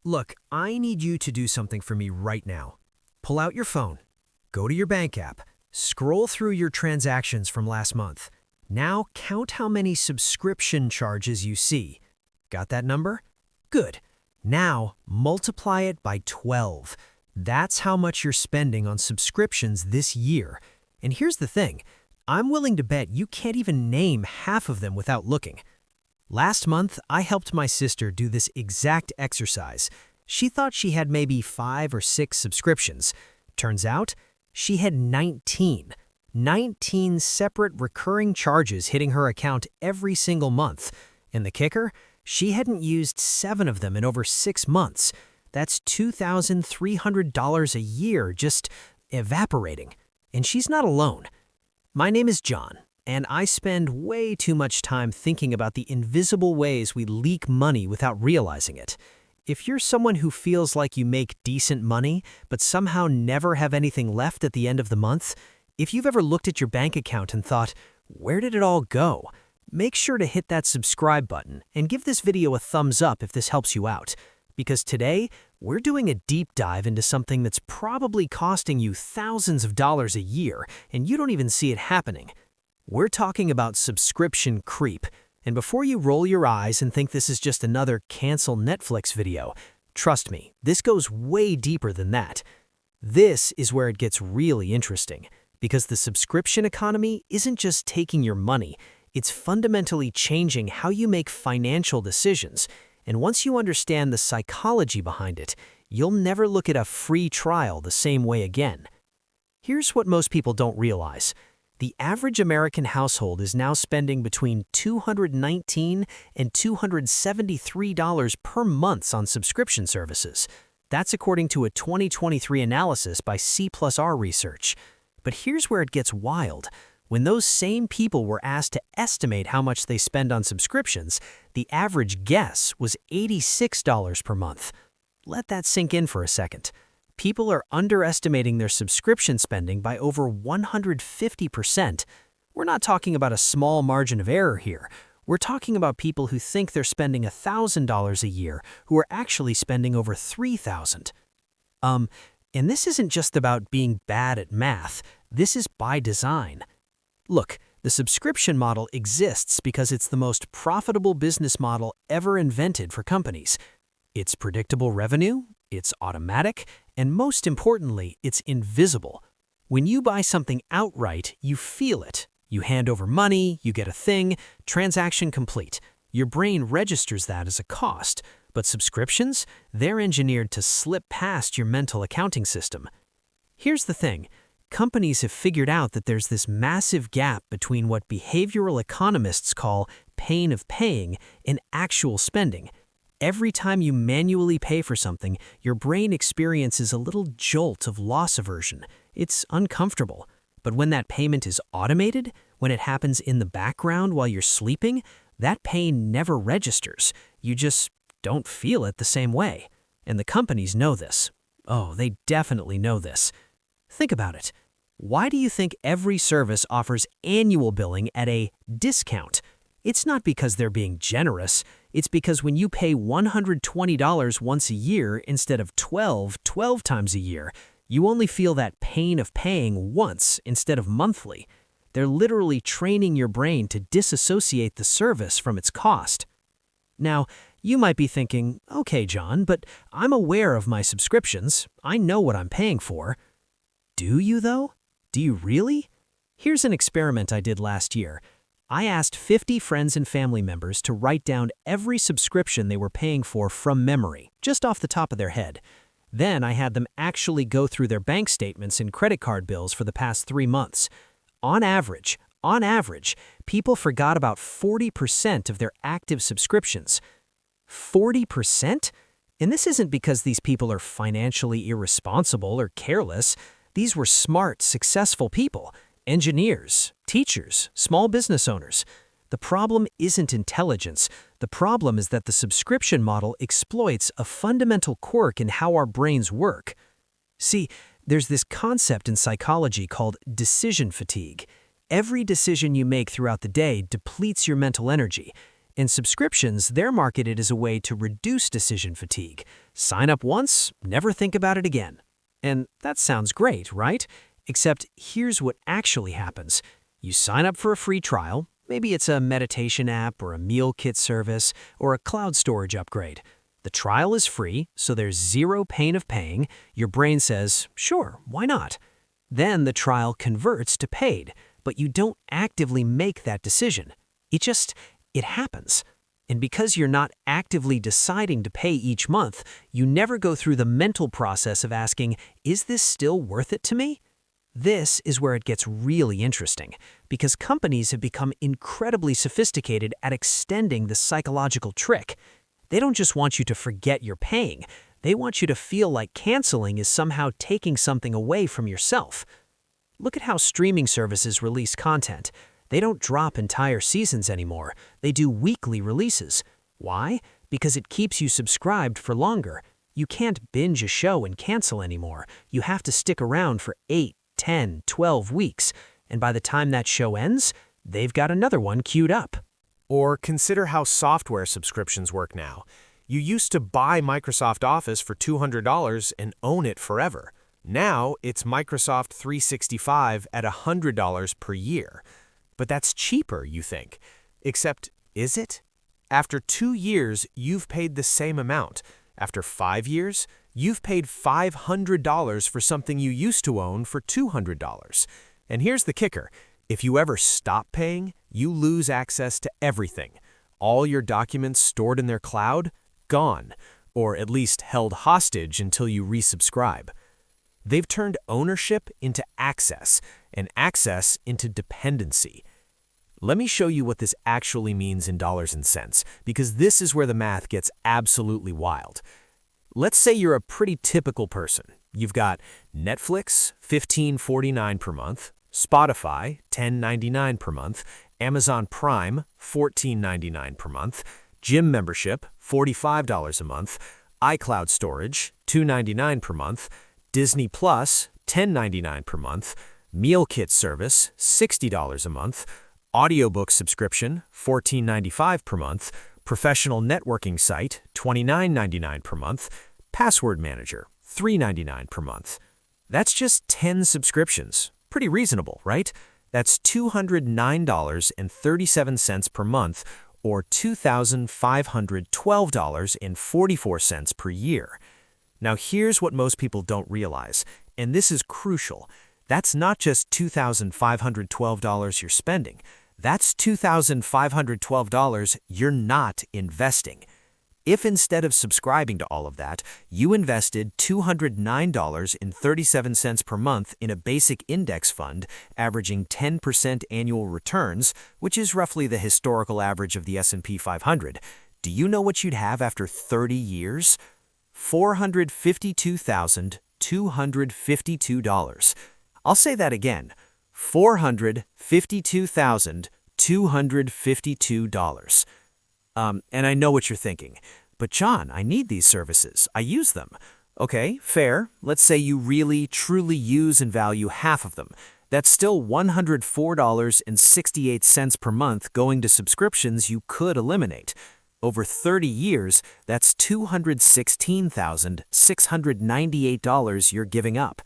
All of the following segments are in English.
Look, I need you to do something for me right now. Pull out your phone, go to your bank app, scroll through your transactions from last month. Now count how many subscription charges you see. Got that number? Good. Now multiply it by 12. That's how much you're spending on subscriptions this year. And here's the thing, I'm willing to bet you can't even name half of them without looking. Last month, I helped my sister do this exact exercise. She thought she had maybe 5 or 6 subscriptions. Turns out, she had 19. 19 separate recurring charges hitting her account every single month. And the kicker? She hadn't used 7 of them in over 6 months. That's $2,300 a year just evaporating. And she's not alone. My name is John, and I spend way too much time thinking about the invisible ways we leak money without realizing it. If you're someone who feels like you make decent money, but somehow never have anything left at the end of the month, if you've ever looked at your bank account and thought, where did it all go? Make sure to hit that subscribe button and give this video a thumbs up if this helps you out. Because today, we're doing a deep dive into something that's probably costing you thousands of dollars a year, and you don't even see it happening. We're talking about subscription creep. And before you roll your eyes and think this is just another cancel Netflix video, trust me, this goes way deeper than that. This is where it gets really interesting, because the subscription economy isn't just taking your money, it's fundamentally changing how you make financial decisions. And once you understand the psychology behind it, you'll never look at a free trial the same way again. Here's what most people don't realize. The average American household is now spending between $219 and $273 per month on subscription services. That's according to a 2023 analysis by C+R Research. But here's where it gets wild. When those same people were asked to estimate how much they spend on subscriptions, the average guess was $86 per month. Let that sink in for a second. People are underestimating their subscription spending by over 150%. We're not talking about a small margin of error here. We're talking about people who think they're spending $1,000 a year who are actually spending over $3,000. And this isn't just about being bad at math. This is by design. Look, the subscription model exists because it's the most profitable business model ever invented for companies. It's predictable revenue, it's automatic, and most importantly, it's invisible. When you buy something outright, you feel it. You hand over money, you get a thing, transaction complete. Your brain registers that as a cost. But subscriptions, they're engineered to slip past your mental accounting system. Here's the thing. Companies have figured out that there's this massive gap between what behavioral economists call pain of paying and actual spending. Every time you manually pay for something, your brain experiences a little jolt of loss aversion. It's uncomfortable. But when that payment is automated, when it happens in the background while you're sleeping, that pain never registers. You just don't feel it the same way. And the companies know this. Oh, they definitely know this. Think about it. Why do you think every service offers annual billing at a discount? It's not because they're being generous. It's because when you pay $120 once a year instead of 12 times a year, you only feel that pain of paying once instead of monthly. They're literally training your brain to disassociate the service from its cost. Now, you might be thinking, okay, John, but I'm aware of my subscriptions. I know what I'm paying for. Do you, though? Do you really? Here's an experiment I did last year. I asked 50 friends and family members to write down every subscription they were paying for from memory, just off the top of their head. Then I had them actually go through their bank statements and credit card bills for the past 3 months. On average, people forgot about 40% of their active subscriptions. 40%? And this isn't because these people are financially irresponsible or careless. These were smart, successful people, engineers, teachers, small business owners. The problem isn't intelligence. The problem is that the subscription model exploits a fundamental quirk in how our brains work. See, there's this concept in psychology called decision fatigue. Every decision you make throughout the day depletes your mental energy. In subscriptions, they're marketed as a way to reduce decision fatigue. Sign up once, never think about it again. And that sounds great, right? Except here's what actually happens. You sign up for a free trial. Maybe it's a meditation app or a meal kit service or a cloud storage upgrade. The trial is free, so there's zero pain of paying. Your brain says, sure, why not? Then the trial converts to paid, but you don't actively make that decision. It happens. And because you're not actively deciding to pay each month, you never go through the mental process of asking, is this still worth it to me? This is where it gets really interesting, because companies have become incredibly sophisticated at extending the psychological trick. They don't just want you to forget you're paying. They want you to feel like canceling is somehow taking something away from yourself. Look at how streaming services release content. They don't drop entire seasons anymore. They do weekly releases. Why? Because it keeps you subscribed for longer. You can't binge a show and cancel anymore. You have to stick around for 8, 10, 12 weeks. And by the time that show ends, they've got another one queued up. Or consider how software subscriptions work now. You used to buy Microsoft Office for $200 and own it forever. Now it's Microsoft 365 at $100 per year. But that's cheaper, you think. Except, is it? After 2 years, you've paid the same amount. After 5 years, you've paid $500 for something you used to own for $200. And here's the kicker. If you ever stop paying, you lose access to everything. All your documents stored in their cloud, gone, or at least held hostage until you resubscribe. They've turned ownership into access, and access into dependency. Let me show you what this actually means in dollars and cents, because this is where the math gets absolutely wild. Let's say you're a pretty typical person. You've got Netflix, $15.49 per month, Spotify, $10.99 per month, Amazon Prime, $14.99 per month, gym membership, $45 a month, iCloud storage, $2.99 per month, Disney Plus, $10.99 per month, meal kit service, $60 a month, audiobook subscription, $14.95 per month, professional networking site, $29.99 per month, password manager, $3.99 per month. That's just 10 subscriptions. Pretty reasonable, right? That's $209.37 per month, or $2,512.44 per year. Now here's what most people don't realize, and this is crucial. That's not just $2,512 you're spending. That's $2,512 you're not investing. If instead of subscribing to all of that, you invested $209.37 per month in a basic index fund averaging 10% annual returns, which is roughly the historical average of the S&P 500, do you know what you'd have after 30 years? $452,252. I'll say that again. $452,252. And I know what you're thinking. But John, I need these services. I use them. Okay, fair. Let's say you really, truly use and value half of them. That's still $104.68 per month going to subscriptions you could eliminate. Over 30 years, that's $216,698 you're giving up.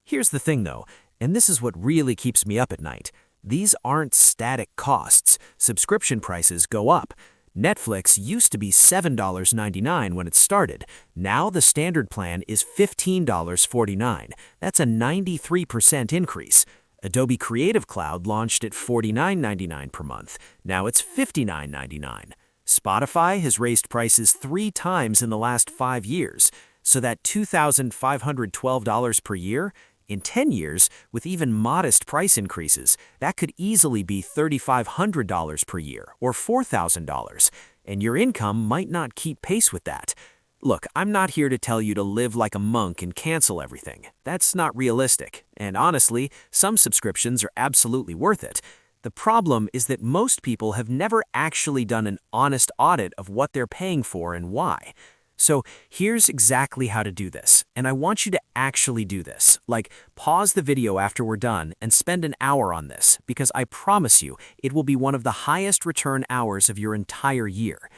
Here's the thing, though, and this is what really keeps me up at night. These aren't static costs. Subscription prices go up. Netflix used to be $7.99 when it started. Now the standard plan is $15.49. That's a 93% increase. Adobe Creative Cloud launched at $49.99 per month. Now it's $59.99. Spotify has raised prices 3 times in the last 5 years, so that $2,512 per year, in 10 years, with even modest price increases, that could easily be $3,500 per year or $4,000, and your income might not keep pace with that. Look, I'm not here to tell you to live like a monk and cancel everything. That's not realistic, and honestly, some subscriptions are absolutely worth it. The problem is that most people have never actually done an honest audit of what they're paying for and why. So here's exactly how to do this, and I want you to actually do this. Like, pause the video after we're done and spend an hour on this, because I promise you, it will be one of the highest return hours of your entire year.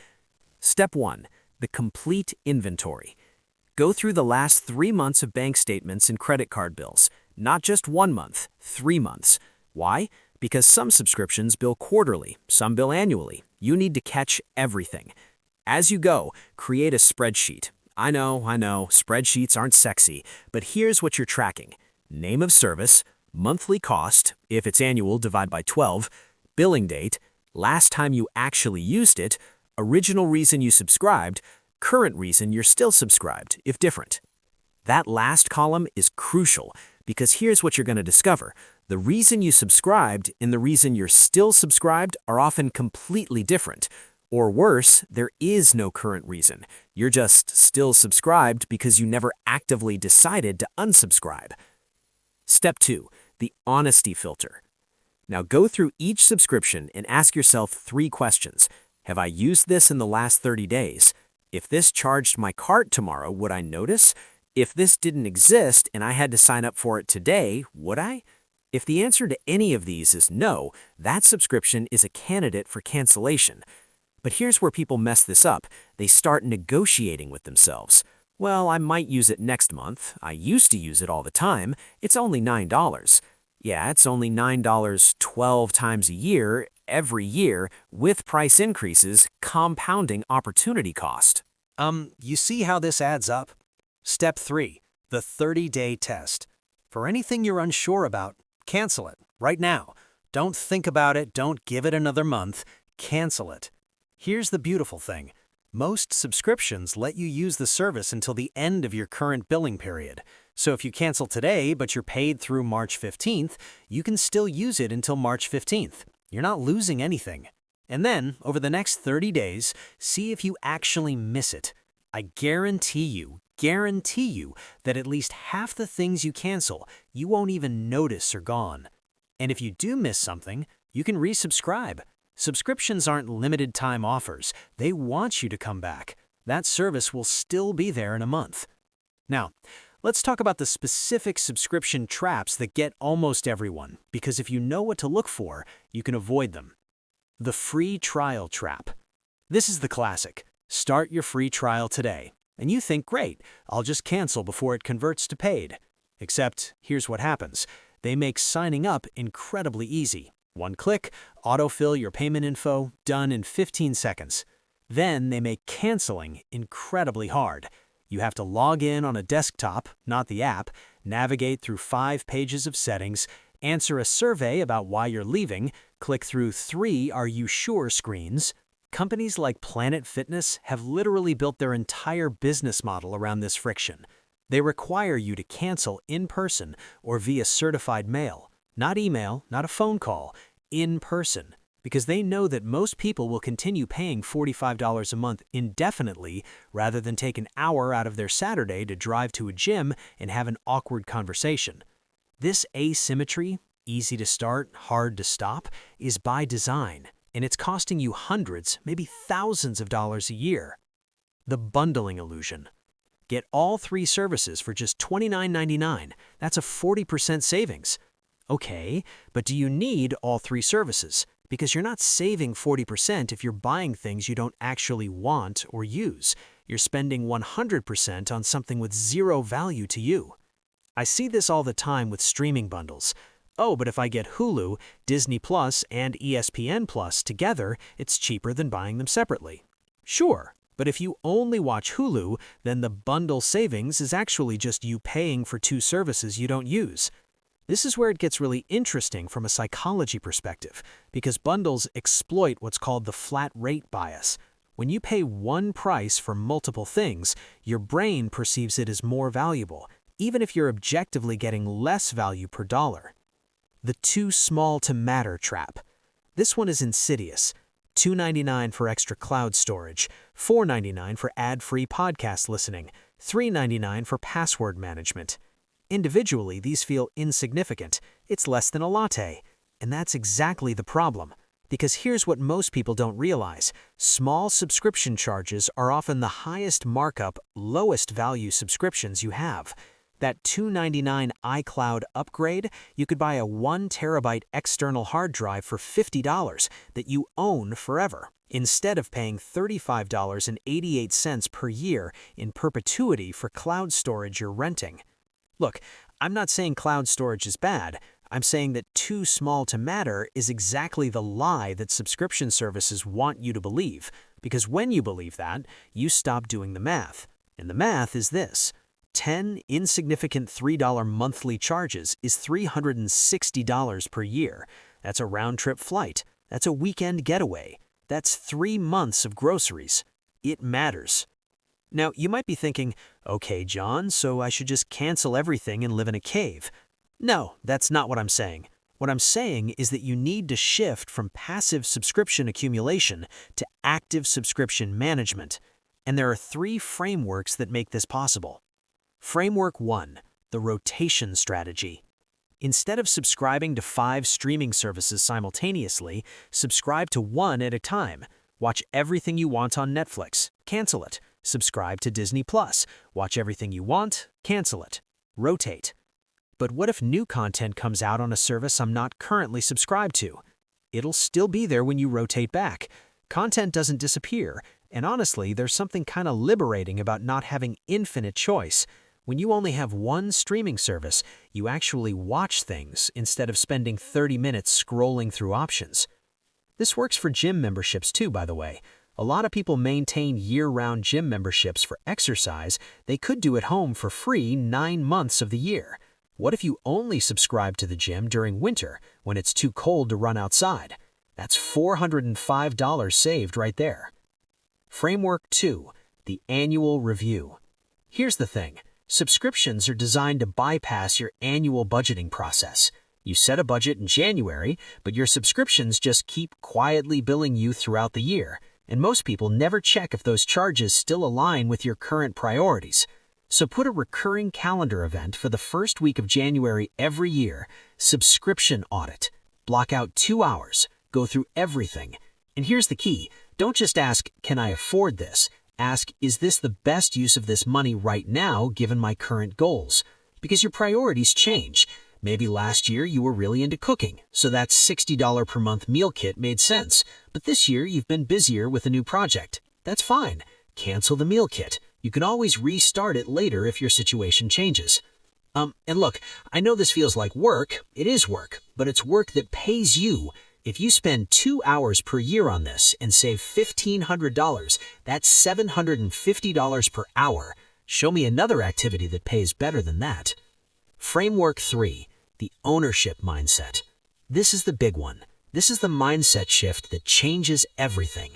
Step 1. The complete inventory. Go through the last 3 months of bank statements and credit card bills. Not just 1 month, 3 months. Why? Because some subscriptions bill quarterly, some bill annually. You need to catch everything. As you go, create a spreadsheet. I know, spreadsheets aren't sexy, but here's what you're tracking. Name of service, monthly cost, if it's annual, divide by 12, billing date, last time you actually used it, original reason you subscribed, current reason you're still subscribed, if different. That last column is crucial, because here's what you're going to discover. The reason you subscribed and the reason you're still subscribed are often completely different. Or worse, there is no current reason. You're just still subscribed because you never actively decided to unsubscribe. Step 2. The honesty filter. Now go through each subscription and ask yourself 3 questions. Have I used this in the last 30 days? If this charged my cart tomorrow, would I notice? If this didn't exist and I had to sign up for it today, would I? If the answer to any of these is no, that subscription is a candidate for cancellation. But here's where people mess this up. They start negotiating with themselves. Well, I might use it next month. I used to use it all the time. It's only $9. Yeah, it's only $9 12 times a year, every year, with price increases, compounding opportunity cost. You see how this adds up? Step 3. The 30-day test. For anything you're unsure about, cancel it right now. Don't think about it. Don't give it another month. Cancel it. Here's the beautiful thing. Most subscriptions let you use the service until the end of your current billing period. So if you cancel today, but you're paid through March 15th, you can still use it until March 15th. You're not losing anything. And then, over the next 30 days, see if you actually miss it. I guarantee you that at least half the things you cancel, you won't even notice are gone. And if you do miss something, you can resubscribe. Subscriptions aren't limited time offers. They want you to come back. That service will still be there in a month. Now, let's talk about the specific subscription traps that get almost everyone, because if you know what to look for, you can avoid them. The free trial trap. This is the classic. Start your free trial today. And you think, great, I'll just cancel before it converts to paid. Except, here's what happens. They make signing up incredibly easy. 1 click, autofill your payment info, done in 15 seconds. Then they make canceling incredibly hard. You have to log in on a desktop, not the app, navigate through 5 pages of settings, answer a survey about why you're leaving, click through 3 "Are you sure" screens. Companies like Planet Fitness have literally built their entire business model around this friction. They require you to cancel in person or via certified mail. Not email, not a phone call, in person, because they know that most people will continue paying $45 a month indefinitely rather than take an hour out of their Saturday to drive to a gym and have an awkward conversation. This asymmetry, easy to start, hard to stop, is by design, and it's costing you hundreds, maybe thousands of dollars a year. The bundling illusion. Get all 3 services for just $29.99. That's a 40% savings. Okay, but do you need all 3 services? Because you're not saving 40% if you're buying things you don't actually want or use. You're spending 100% on something with 0 value to you. I see this all the time with streaming bundles. Oh, but if I get Hulu, Disney Plus, and ESPN Plus together, it's cheaper than buying them separately. Sure, but if you only watch Hulu, then the bundle savings is actually just you paying for 2 services you don't use. This is where it gets really interesting from a psychology perspective, because bundles exploit what's called the flat rate bias. When you pay one price for multiple things, your brain perceives it as more valuable, even if you're objectively getting less value per dollar. The too small to matter trap. This one is insidious. $2.99 for extra cloud storage, $4.99 for ad-free podcast listening, $3.99 for password management. Individually, these feel insignificant. It's less than a latte. And that's exactly the problem. Because here's what most people don't realize. Small subscription charges are often the highest markup, lowest value subscriptions you have. That $299 iCloud upgrade, you could buy a 1 terabyte external hard drive for $50 that you own forever, instead of paying $35.88 per year in perpetuity for cloud storage you're renting. Look, I'm not saying cloud storage is bad. I'm saying that too small to matter is exactly the lie that subscription services want you to believe, because when you believe that, you stop doing the math. And the math is this: 10 insignificant $3 monthly charges is $360 per year. That's a round-trip flight. That's a weekend getaway. That's 3 months of groceries. It matters. Now, you might be thinking, okay, John, so I should just cancel everything and live in a cave. No, that's not what I'm saying. What I'm saying is that you need to shift from passive subscription accumulation to active subscription management. And there are 3 frameworks that make this possible. Framework 1, the rotation strategy. Instead of subscribing to 5 streaming services simultaneously, subscribe to 1 at a time. Watch everything you want on Netflix, cancel it. Subscribe to Disney+, watch everything you want, cancel it. Rotate. But what if new content comes out on a service I'm not currently subscribed to? It'll still be there when you rotate back. Content doesn't disappear, and honestly, there's something kind of liberating about not having infinite choice. When you only have 1 streaming service, you actually watch things instead of spending 30 minutes scrolling through options. This works for gym memberships too, by the way. A lot of people maintain year-round gym memberships for exercise they could do at home for free 9 months of the year. What if you only subscribe to the gym during winter when it's too cold to run outside? That's $405 saved right there. Framework 2, the annual review. Here's the thing. Subscriptions are designed to bypass your annual budgeting process. You set a budget in January, but your subscriptions just keep quietly billing you throughout the year, and most people never check if those charges still align with your current priorities. So put a recurring calendar event for the first week of January every year, subscription audit. Block out 2 hours, go through everything. And here's the key. Don't just ask, can I afford this? Ask, is this the best use of this money right now given my current goals? Because your priorities change. Maybe last year you were really into cooking, so that $60 per month meal kit made sense. But this year you've been busier with a new project. That's fine. Cancel the meal kit. You can always restart it later if your situation changes. And look, I know this feels like work. It is work, but it's work that pays you. If you spend 2 hours per year on this and save $1,500, that's $750 per hour. Show me another activity that pays better than that. Framework 3, the ownership mindset. This is the big one. This is the mindset shift that changes everything.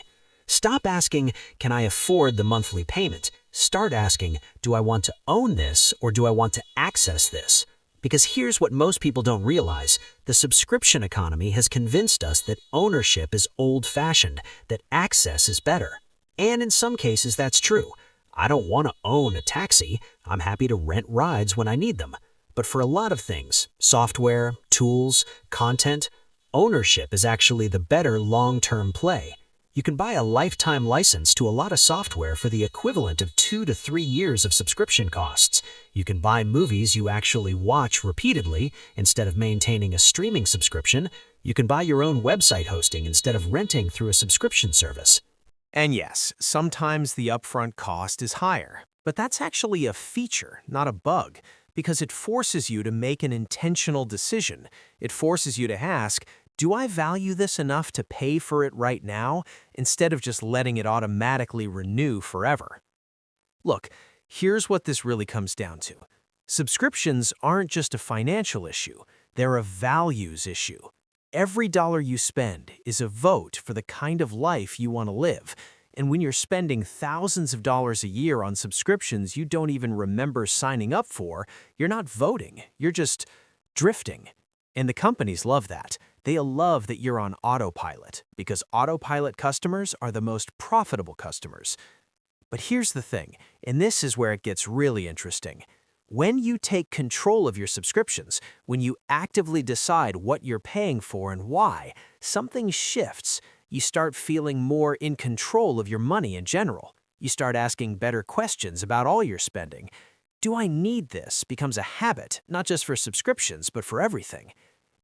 Stop asking, can I afford the monthly payment? Start asking, do I want to own this or do I want to access this? Because here's what most people don't realize. The subscription economy has convinced us that ownership is old-fashioned, that access is better. And in some cases, that's true. I don't want to own a taxi. I'm happy to rent rides when I need them. But for a lot of things, software, tools, content, ownership is actually the better long-term play. You can buy a lifetime license to a lot of software for the equivalent of 2 to 3 years of subscription costs. You can buy movies you actually watch repeatedly instead of maintaining a streaming subscription. You can buy your own website hosting instead of renting through a subscription service. And yes, sometimes the upfront cost is higher, but that's actually a feature, not a bug, because it forces you to make an intentional decision. It forces you to ask, do I value this enough to pay for it right now, instead of just letting it automatically renew forever? Look, here's what this really comes down to. Subscriptions aren't just a financial issue, they're a values issue. Every dollar you spend is a vote for the kind of life you want to live. And when you're spending thousands of dollars a year on subscriptions you don't even remember signing up for, you're not voting, you're just drifting. And the companies love that. They love that you're on autopilot, because autopilot customers are the most profitable customers. But here's the thing, and this is where it gets really interesting. When you take control of your subscriptions, when you actively decide what you're paying for and why, something shifts. You start feeling more in control of your money in general. You start asking better questions about all your spending. Do I need this? Becomes a habit, not just for subscriptions, but for everything.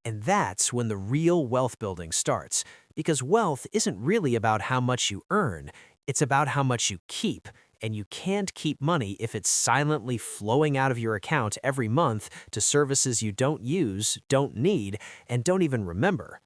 And that's when the real wealth building starts, because wealth isn't really about how much you earn, it's about how much you keep. And you can't keep money if it's silently flowing out of your account every month to services you don't use, don't need, and don't even remember.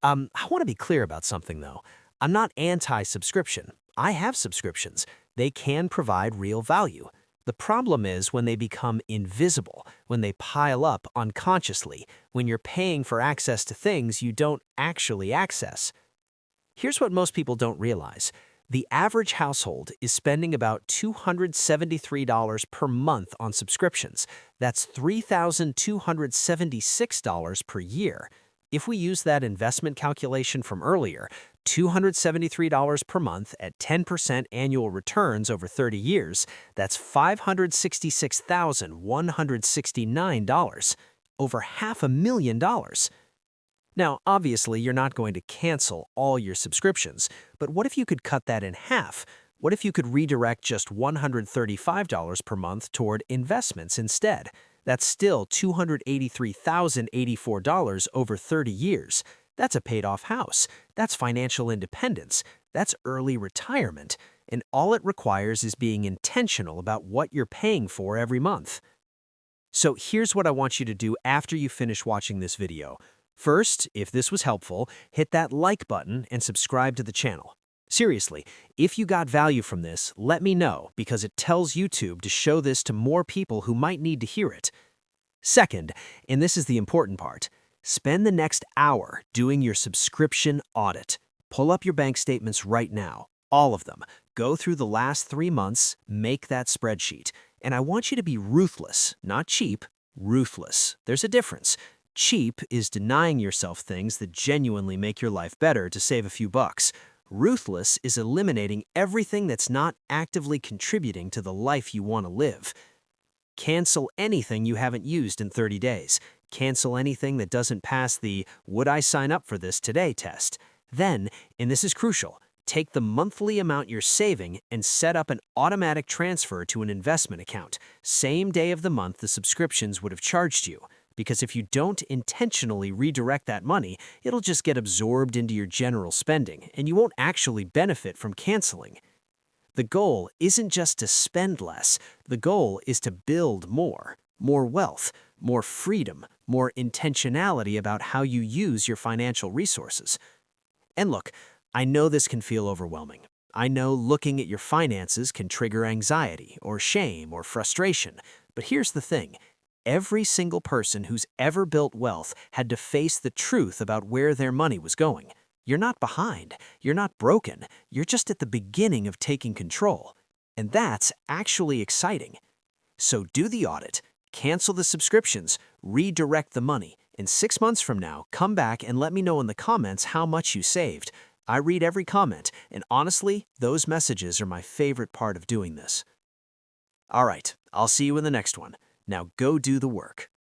I want to be clear about something though. I'm not anti-subscription. I have subscriptions. They can provide real value. The problem is when they become invisible, when they pile up unconsciously, when you're paying for access to things you don't actually access. Here's what most people don't realize. The average household is spending about $273 per month on subscriptions. That's $3,276 per year. If we use that investment calculation from earlier, $273 per month at 10% annual returns over 30 years, that's $566,169, over $500,000. Now, obviously, you're not going to cancel all your subscriptions, but what if you could cut that in half? What if you could redirect just $135 per month toward investments instead? That's still $283,084 over 30 years. That's a paid-off house. That's financial independence. That's early retirement. And all it requires is being intentional about what you're paying for every month. So here's what I want you to do after you finish watching this video. First, if this was helpful, hit that like button and subscribe to the channel. Seriously, if you got value from this, let me know because it tells YouTube to show this to more people who might need to hear it. Second, and this is the important part, spend the next hour doing your subscription audit. Pull up your bank statements right now, all of them. Go through the last 3 months, make that spreadsheet. And I want you to be ruthless, not cheap, ruthless. There's a difference. Cheap is denying yourself things that genuinely make your life better to save a few bucks. Ruthless is eliminating everything that's not actively contributing to the life you want to live. Cancel anything you haven't used in 30 days. Cancel anything that doesn't pass the "Would I sign up for this today?" test. Then, and this is crucial, take the monthly amount you're saving and set up an automatic transfer to an investment account, same day of the month the subscriptions would have charged you. Because if you don't intentionally redirect that money, it'll just get absorbed into your general spending, and you won't actually benefit from canceling. The goal isn't just to spend less. The goal is to build more wealth, more freedom, more intentionality about how you use your financial resources. And look, I know this can feel overwhelming. I know looking at your finances can trigger anxiety or shame or frustration. But here's the thing. Every single person who's ever built wealth had to face the truth about where their money was going. You're not behind. You're not broken. You're just at the beginning of taking control. And that's actually exciting. So do the audit, cancel the subscriptions, redirect the money. And 6 months from now, come back and let me know in the comments how much you saved. I read every comment, and honestly, those messages are my favorite part of doing this. All right, I'll see you in the next one. Now go do the work.